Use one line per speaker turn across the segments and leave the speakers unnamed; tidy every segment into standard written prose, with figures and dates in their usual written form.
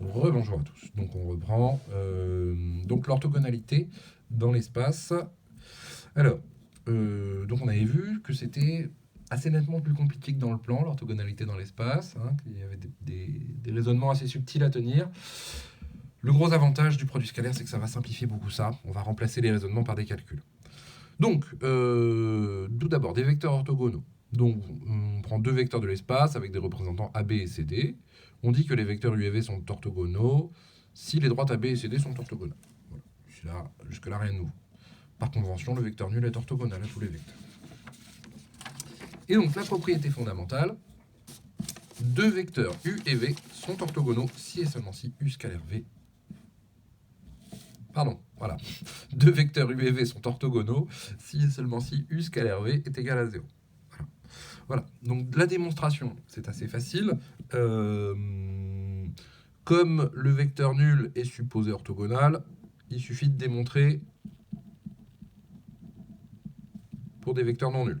Rebonjour à tous. Donc on reprend. Donc l'orthogonalité dans l'espace. Alors, donc on avait vu que c'était assez nettement plus compliqué que dans le plan, l'orthogonalité dans l'espace, hein, qu'il y avait des raisonnements assez subtils à tenir. Le gros avantage du produit scalaire, c'est que ça va simplifier beaucoup ça. On va remplacer les raisonnements par des calculs. Donc, tout d'abord, des vecteurs orthogonaux. Donc, on prend deux vecteurs de l'espace avec des représentants AB et CD. On dit que les vecteurs U et V sont orthogonaux si les droites AB et CD sont orthogonales. Voilà. Jusque-là, rien de nouveau. Par convention, le vecteur nul est orthogonal à tous les vecteurs. Et donc, la propriété fondamentale, deux vecteurs U et V sont orthogonaux si et seulement si U scalaire V. Pardon, voilà. Deux vecteurs U et V sont orthogonaux si et seulement si U scalaire V est égal à 0. Voilà, donc la démonstration, c'est assez facile. Comme le vecteur nul est supposé orthogonal, il suffit de démontrer pour des vecteurs non nuls.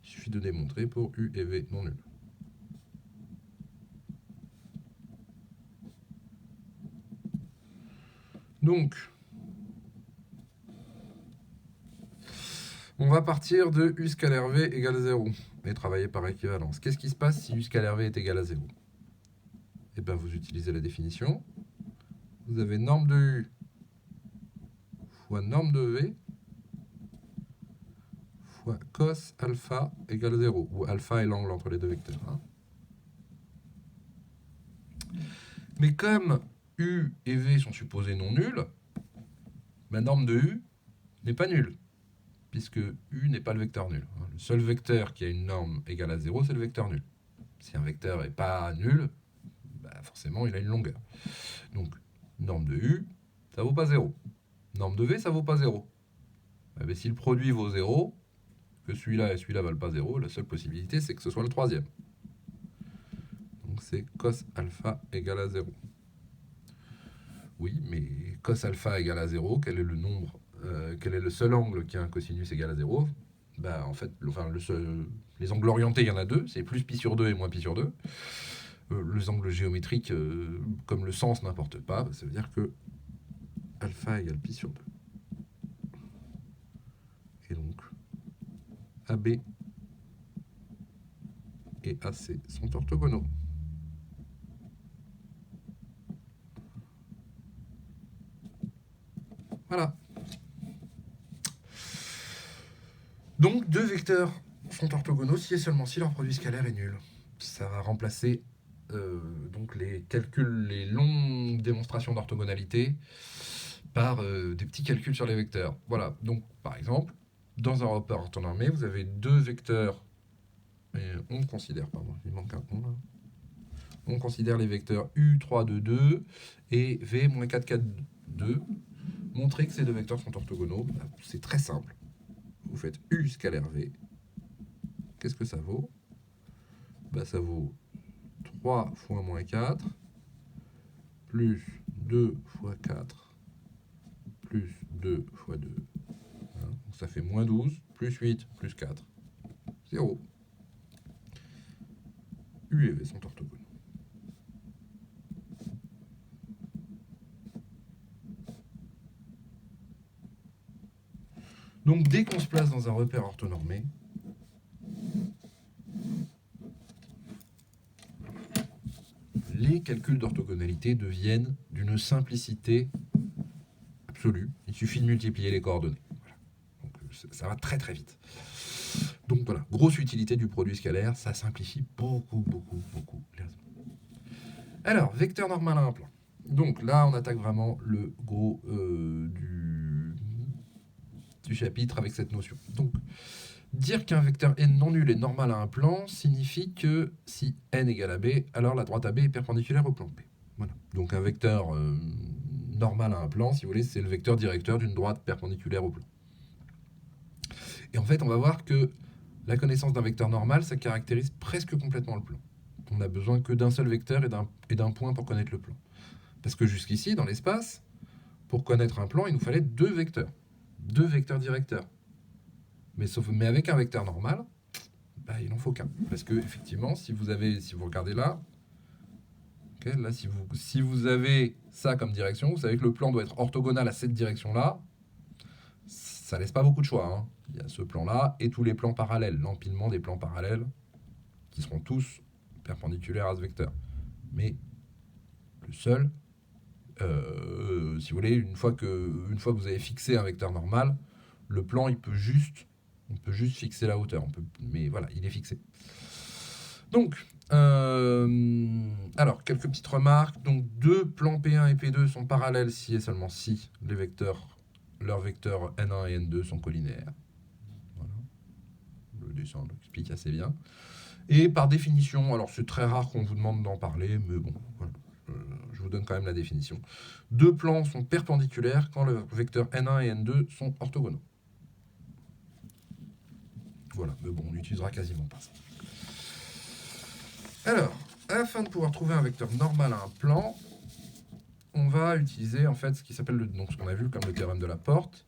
Il suffit de démontrer pour U et V non nuls. Donc, on va partir de U scalaire V égale 0 et travailler par équivalence. Qu'est-ce qui se passe si U scalaire V est égal à 0 ? Eh bien, vous utilisez la définition. Vous avez norme de U fois norme de V fois cos alpha égale 0, où alpha est l'angle entre les deux vecteurs. Hein. Mais comme U et V sont supposés non nuls, ma norme de U n'est pas nulle, puisque U n'est pas le vecteur nul. Le seul vecteur qui a une norme égale à 0, c'est le vecteur nul. Si un vecteur n'est pas nul, bah forcément il a une longueur. Donc, norme de U, ça vaut pas 0. Norme de V, ça vaut pas 0. Mais si le produit vaut 0, que celui-là et celui-là valent pas 0, la seule possibilité, c'est que ce soit le troisième. Donc c'est cos alpha égale à 0. Oui, mais cos alpha égale à 0, quel est le nombre, quel est le seul angle qui a un cosinus égal à 0 ? Bah, en fait, les angles orientés, il y en a deux, c'est plus pi sur 2 et moins pi sur 2. Les angles géométriques, comme le sens n'importe pas, ça veut dire que alpha égale pi sur 2. Et donc, AB et AC sont orthogonaux. Voilà. Donc, deux vecteurs sont orthogonaux si et seulement si leur produit scalaire est nul. Ça va remplacer donc les calculs, les longues démonstrations d'orthogonalité par des petits calculs sur les vecteurs. Voilà, donc par exemple, dans un repère orthonormé, vous avez deux vecteurs, et on considère, pardon, il manque un on là. On considère les vecteurs U3, 2, 2 et V, 4, 4, 2. Montrer que ces deux vecteurs sont orthogonaux, c'est très simple. Vous faites U scalaire V. Qu'est-ce que ça vaut ? Bah, ça vaut 3 fois moins 4, plus 2 fois 4, plus 2 fois 2. Hein, donc ça fait moins 12, plus 8, plus 4. 0. U et V sont orthogonaux. Donc dès qu'on se place dans un repère orthonormé, les calculs d'orthogonalité deviennent d'une simplicité absolue. Il suffit de multiplier les coordonnées. Voilà. Donc ça va très très vite. Donc voilà, grosse utilité du produit scalaire, ça simplifie beaucoup les raisonnements. Alors, vecteur normal à un plan. Donc là, on attaque vraiment le gros du chapitre avec cette notion. Donc, dire qu'un vecteur n non nul est normal à un plan signifie que si n égale à b, alors la droite AB est perpendiculaire au plan B. Voilà. Donc un vecteur normal à un plan, si vous voulez, c'est le vecteur directeur d'une droite perpendiculaire au plan. Et en fait, on va voir que la connaissance d'un vecteur normal, ça caractérise presque complètement le plan. On n'a besoin que d'un seul vecteur et d'un point pour connaître le plan. Parce que jusqu'ici, dans l'espace, pour connaître un plan, il nous fallait deux vecteurs directeurs. Mais avec un vecteur normal, bah, il n'en faut qu'un. Parce que effectivement, si vous regardez là, okay, là si vous avez ça comme direction, vous savez que le plan doit être orthogonal à cette direction-là. Ça laisse pas beaucoup de choix. Hein. Il y a ce plan-là et tous les plans parallèles, l'empilement des plans parallèles qui seront tous perpendiculaires à ce vecteur. Mais le seul, si vous voulez, une fois que vous avez fixé un vecteur normal, le plan, on peut juste fixer la hauteur. Mais voilà, il est fixé. Donc, alors, quelques petites remarques. Donc, deux plans P1 et P2 sont parallèles si et seulement si leurs vecteurs N1 et N2 sont collinaires. Voilà. Le dessin l'explique assez bien. Et par définition, alors c'est très rare qu'on vous demande d'en parler, mais bon, voilà. Je vous donne quand même la définition. Deux plans sont perpendiculaires quand leurs vecteurs N1 et N2 sont orthogonaux. Voilà, mais bon, on n'utilisera quasiment pas ça. Alors, afin de pouvoir trouver un vecteur normal à un plan, on va utiliser en fait ce qui s'appelle ce qu'on a vu comme le théorème de Laporte.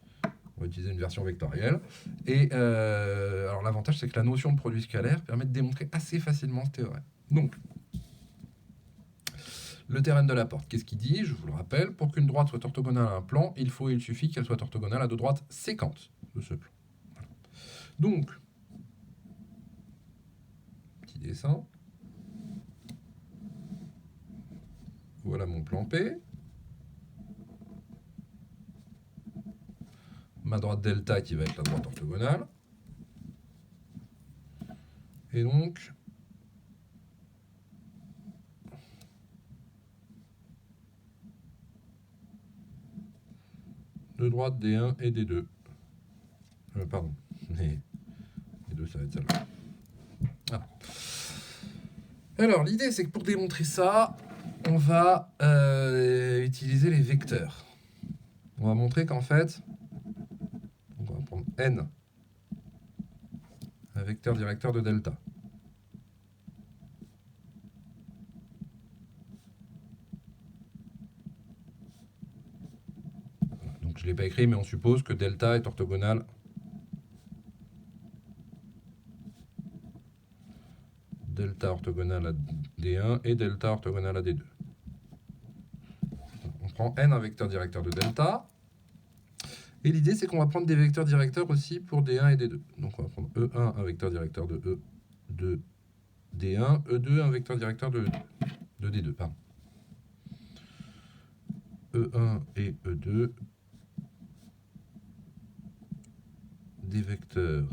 On va utiliser une version vectorielle. Et alors l'avantage, c'est que la notion de produit scalaire permet de démontrer assez facilement ce théorème. Donc, le théorème de Laporte, qu'est-ce qu'il dit? Je vous le rappelle, pour qu'une droite soit orthogonale à un plan, il suffit qu'elle soit orthogonale à deux droites séquentes de ce plan. Voilà. Donc, petit dessin. Voilà mon plan P. Ma droite delta qui va être la droite orthogonale. Et donc, deux droites D1 et D2. Pardon, les deux, ça va être celle-là. Ah. Alors, l'idée, c'est que pour démontrer ça, on va utiliser les vecteurs. On va montrer qu'en fait, on va prendre N, un vecteur directeur de delta. Voilà, donc je ne l'ai pas écrit, mais on suppose que delta est orthogonal à D1 et delta orthogonal à D2. On prend N, un vecteur directeur de delta. Et l'idée, c'est qu'on va prendre des vecteurs directeurs aussi pour D1 et D2. Donc on va prendre E1, un vecteur directeur de D1, E2, un vecteur directeur de D2. Pardon. E1 et E2, des vecteurs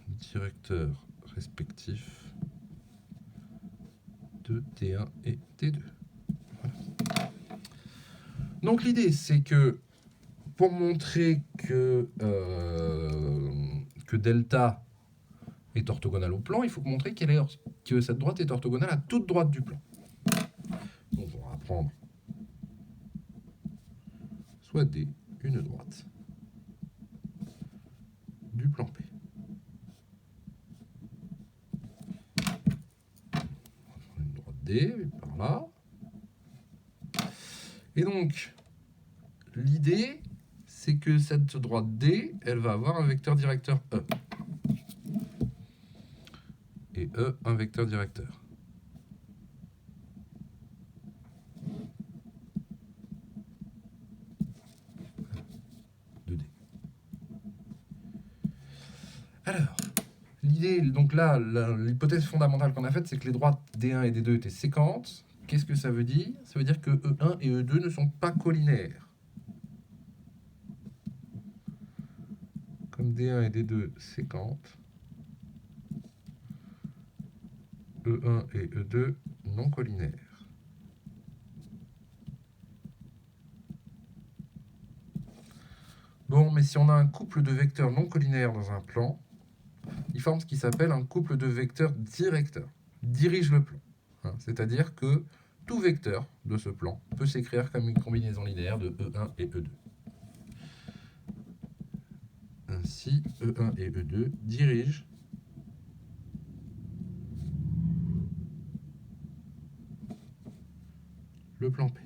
directeurs respectifs de D1 et D2. Voilà. Donc l'idée, c'est que pour montrer que delta est orthogonale au plan, il faut montrer que cette droite est orthogonale à toute droite du plan. Donc on va prendre soit D, une droite du plan P. Une droite D, par là. Et donc, l'idée, c'est que cette droite D, elle va avoir un vecteur directeur E. Et E, un vecteur directeur. De D. Alors, l'idée, donc là, l'hypothèse fondamentale qu'on a faite, c'est que les droites D1 et D2 étaient séquentes. Qu'est-ce que ça veut dire? Ça veut dire que E1 et E2 ne sont pas collinaires. Comme D1 et D2 séquentes, E1 et E2 non collinaires. Bon, mais si on a un couple de vecteurs non collinaires dans un plan, il forme ce qui s'appelle un couple de vecteurs directeurs. Dirige le plan. Hein, c'est-à-dire que tout vecteur de ce plan peut s'écrire comme une combinaison linéaire de E1 et E2. Ainsi, E1 et E2 dirigent le plan P.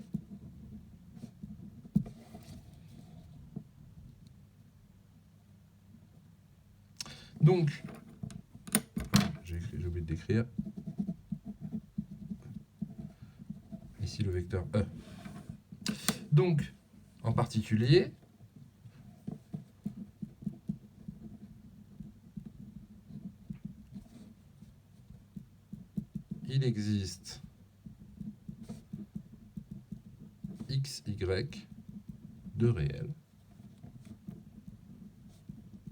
Donc, d'écrire ici le vecteur E. Donc, en particulier, il existe x, y de réel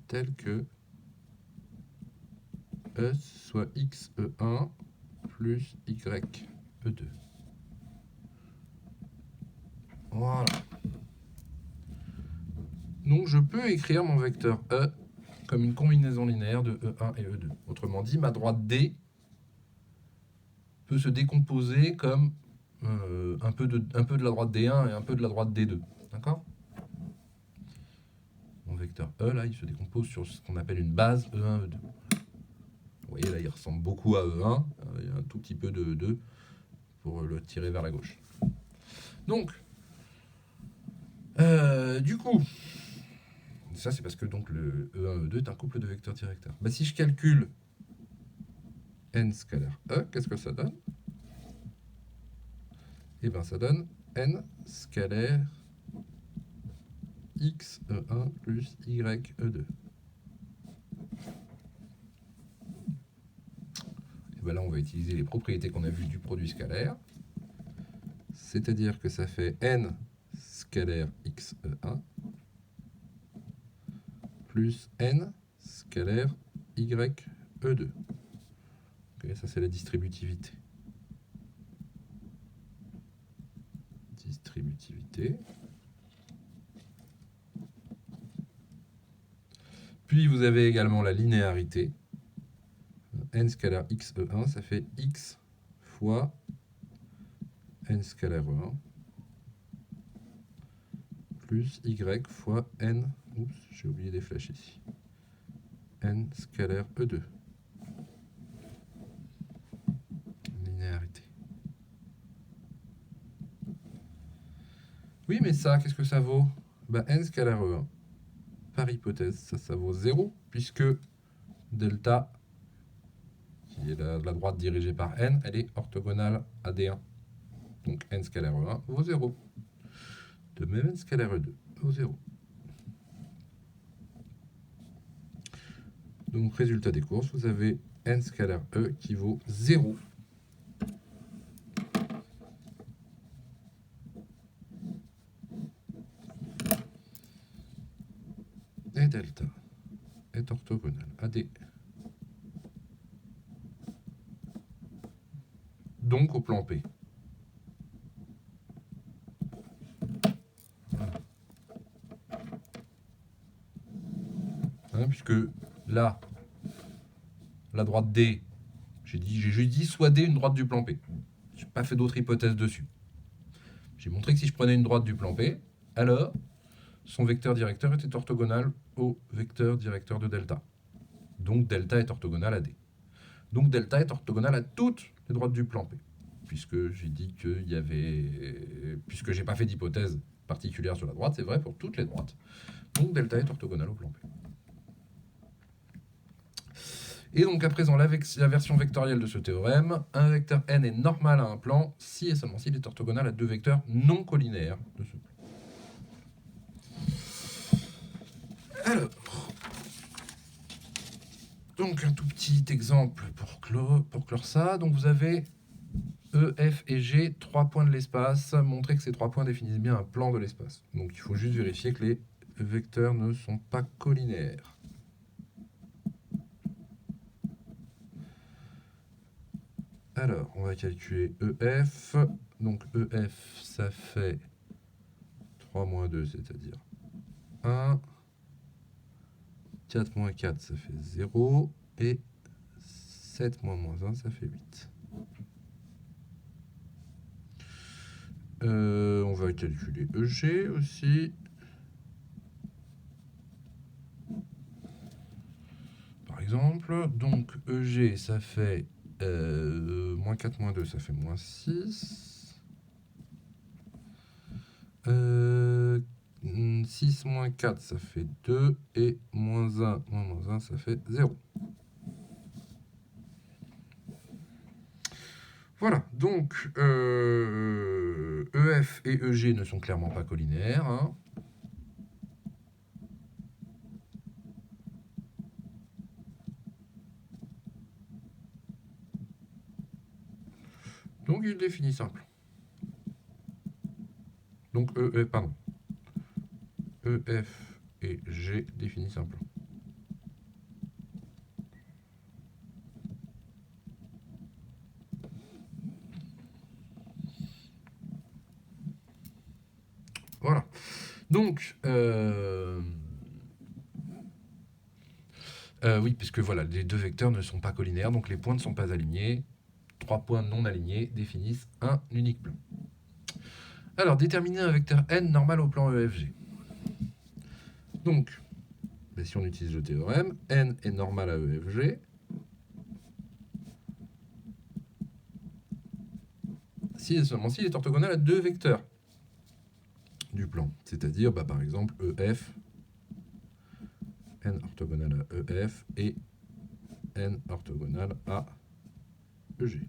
tel que E soit x E1 plus y E2. Voilà. Donc je peux écrire mon vecteur E comme une combinaison linéaire de E1 et E2. Autrement dit, ma droite D peut se décomposer comme un peu de la droite D1 et un peu de la droite D2. D'accord? Mon vecteur E, là, il se décompose sur ce qu'on appelle une base E1, E2. Vous voyez, là, il ressemble beaucoup à E1. Il y a un tout petit peu de E2 pour le tirer vers la gauche. Donc, du coup, ça c'est parce que donc le E1, E2 est un couple de vecteurs directeurs. Bah, si je calcule n scalaire E, qu'est-ce que ça donne? Eh bien, ça donne n scalaire x E1 plus y E2. Et bien là, on va utiliser les propriétés qu'on a vues du produit scalaire. C'est-à-dire que ça fait n scalaire x E1 plus n scalaire y E2. Okay, ça, c'est la distributivité. Puis vous avez également la linéarité. N scalaire x E1, ça fait x fois n scalaire E1 plus y fois n, oups, j'ai oublié des flèches ici, n scalaire E2. Linéarité. Oui, mais ça, qu'est-ce que ça vaut? Bah, n scalaire E1, par hypothèse, ça vaut 0, puisque delta, qui est la droite dirigée par n, elle est orthogonale à D1. Donc n scalaire E1 vaut 0. De même, n scalaire E2 vaut 0. Donc, résultat des courses, vous avez n scalaire E qui vaut 0. Et delta est orthogonal à D. Donc au plan P. Voilà. Hein, puisque là, la droite D, j'ai juste dit soit D une droite du plan P. Je n'ai pas fait d'autres hypothèses dessus. J'ai montré que si je prenais une droite du plan P, alors son vecteur directeur était orthogonal au vecteur directeur de delta. Donc delta est orthogonal à D. Donc delta est orthogonal à toutes les droites du plan P. Puisque j'ai dit qu'il y avait... Puisque j'ai pas fait d'hypothèse particulière sur la droite, c'est vrai pour toutes les droites. Donc delta est orthogonal au plan P. Et donc à présent, la version vectorielle de ce théorème, un vecteur n est normal à un plan si et seulement s'il est orthogonal à deux vecteurs non collinaires de ce plan. Alors, donc un tout petit exemple pour clore ça. Donc vous avez E, F et G, 3 points de l'espace. Montrer que ces 3 points définissent bien un plan de l'espace. Donc il faut juste vérifier que les vecteurs ne sont pas collinaires. Alors, on va calculer EF. Donc EF, ça fait 3 moins 2, c'est-à-dire 1. 4 moins 4, ça fait 0. Et 7 moins 1, ça fait 8. On va calculer EG aussi. Par exemple, donc EG, ça fait moins 4 moins 2, ça fait moins 6. 6 moins 4, ça fait 2. Et moins 1, moins 1, ça fait 0. Voilà, donc EF et EG ne sont clairement pas collinaires. Hein. Donc il définit simple. Donc pardon. EF et G définit simple. Voilà. Donc, oui, puisque voilà, les deux vecteurs ne sont pas collinaires, donc les points ne sont pas alignés. 3 points non alignés définissent un unique plan. Alors, déterminer un vecteur n normal au plan EFG. Donc, si on utilise le théorème, n est normal à EFG. Si et seulement s'il est orthogonal à deux vecteurs du plan. C'est-à-dire, par exemple, EF, n orthogonal à EF et n orthogonal à EG.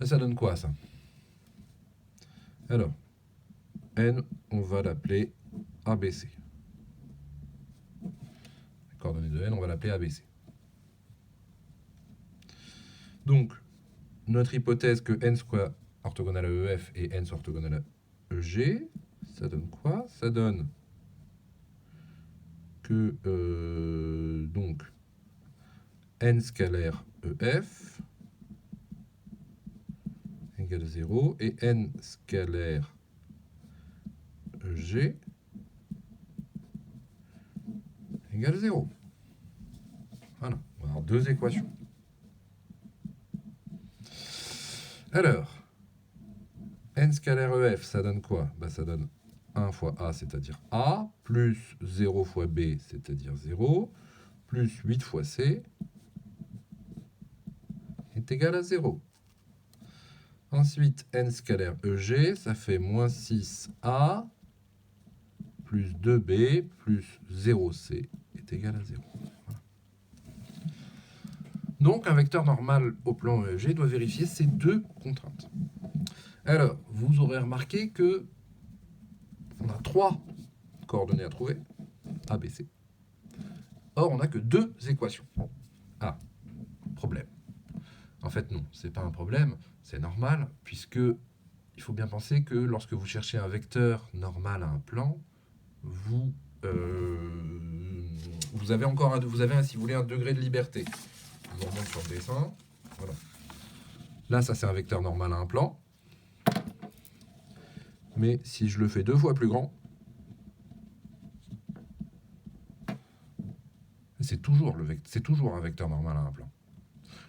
Ça donne quoi, ça? Alors, n, on va l'appeler ABC. Les coordonnées de n, on va l'appeler ABC. Donc, notre hypothèse que n soit orthogonal à EF et n soit orthogonal à EG, ça donne quoi? Ça donne que donc n scalaire EF égale 0 et n scalaire EG égale 0. Voilà, on va avoir deux équations. Alors, n scalaire EF, ça donne quoi? Ça donne 1 fois A, c'est-à-dire A, plus 0 fois B, c'est-à-dire 0, plus 8 fois C, est égal à 0. Ensuite, n scalaire EG, ça fait moins 6A, plus 2B, plus 0C, est égal à 0. Voilà. Donc, un vecteur normal au plan EFG doit vérifier ces deux contraintes. Alors, vous aurez remarqué que on a 3 coordonnées à trouver, A, B, C. Or, on n'a que 2 équations. Ah, problème. En fait, non, c'est pas un problème, c'est normal, puisque il faut bien penser que lorsque vous cherchez un vecteur normal à un plan, vous avez si vous voulez, un degré de liberté. Je vous remonte sur le dessin. Voilà. Là, ça, c'est un vecteur normal à un plan. Mais si je le fais 2 fois plus grand, c'est toujours un vecteur normal à un plan.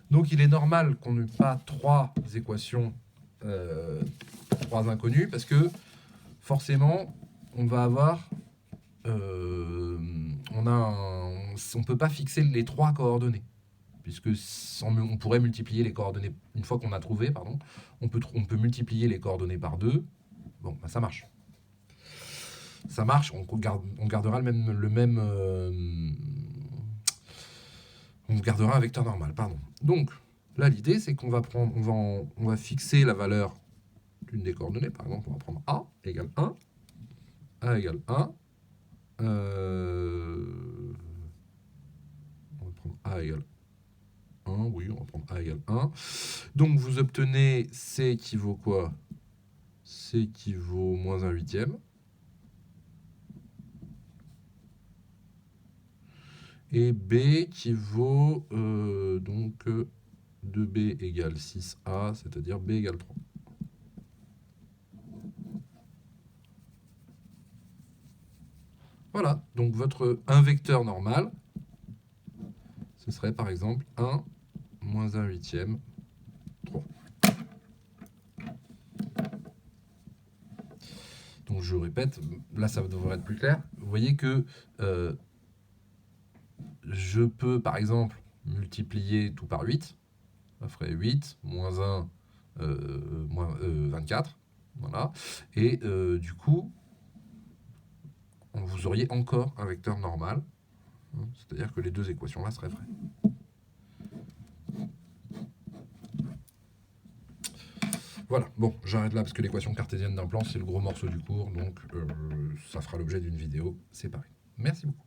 Donc il est normal qu'on n'ait pas 3 équations, 3 inconnues, parce que forcément, on va avoir... on ne peut pas fixer les 3 coordonnées, puisque on pourrait multiplier les coordonnées, une fois qu'on a trouvé, pardon, on peut multiplier les coordonnées par 2. Bon, ça marche. Ça marche, on gardera on gardera un vecteur normal, pardon. Donc, là, l'idée, c'est qu'on va on va fixer la valeur d'une des coordonnées. Par exemple, on va prendre A égale 1. A égale 1. On va prendre A égale 1. Oui, on va prendre A égale 1. Donc, vous obtenez C qui vaut quoi? C qui vaut moins 1/8. Et B qui vaut donc 2B égale 6A, c'est-à-dire B égale 3. Voilà, donc un vecteur normal, ce serait par exemple 1 moins 1/8, 3. Donc je répète, là ça devrait être plus clair. Vous voyez que je peux par exemple multiplier tout par 8. Ça ferait 8 moins 1, moins 24. Voilà. Et du coup, vous auriez encore un vecteur normal. C'est-à-dire que les deux équations-là seraient vraies. Voilà, bon, j'arrête là parce que l'équation cartésienne d'un plan, c'est le gros morceau du cours, donc ça fera l'objet d'une vidéo séparée. Merci beaucoup.